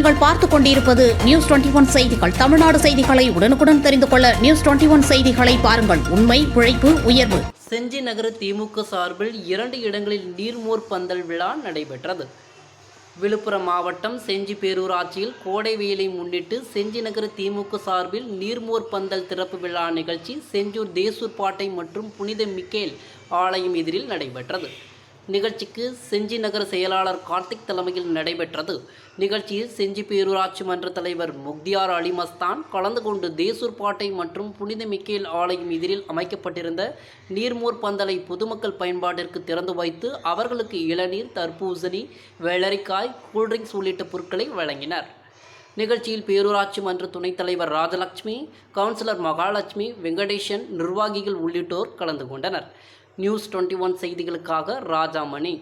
நீங்கள் பார்த்துக் கொண்டிருப்பது நியூஸ் 21 செய்திகள். தமிழ்நாடு செய்திகளை உடனுக்குடன் தெரிந்து கொள்ள நியூஸ் 21 செய்திகளை பாருங்கள். உண்மை, உழைப்பு, உயர்வு. செஞ்சி நகர திமுக சார்பில் 2 இடங்களில் நீர்மோர் பந்தல் விழா நடைபெற்றது. விழுப்புரம் மாவட்டம் செஞ்சி பேரூராட்சியில் கோடை வெயிலை முன்னிட்டு செஞ்சி நகர திமுக சார்பில் நீர்மோர் பந்தல் திறப்பு விழா நிகழ்ச்சி செஞ்சூர் தேசூர்பாட்டை மற்றும் புனித மிக்கேல் ஆலயம் எதிரில் நடைபெற்றது. நிகழ்ச்சிக்கு செஞ்சி நகர செயலாளர் கார்த்திக் தலைமையில் நடைபெற்றது. நிகழ்ச்சியில் செஞ்சி பேரூராட்சி மன்ற தலைவர் முக்தியார் அலி மஸ்தான் கலந்து கொண்டு தேசூர்பாட்டை மற்றும் புனித மிக்கேல் ஆலயம் எதிரில் அமைக்கப்பட்டிருந்த நீர்மோர் பந்தலை பொதுமக்கள் பயன்பாட்டிற்கு திறந்து வைத்து அவர்களுக்கு இளநீர், தர்பூசணி, வெள்ளரிக்காய், கூல்ட்ரிங்க்ஸ் உள்ளிட்ட பொருட்களை வழங்கினர். நிகழ்ச்சியில் பேரூராட்சி மன்ற துணைத் தலைவர் ராஜலட்சுமி, கவுன்சிலர் மகாலட்சுமி, வெங்கடேசன், நிர்வாகிகள் உள்ளிட்டோர் கலந்து கொண்டனர். நியூஸ் 21 செய்திகளுக்காக ராஜாமணி.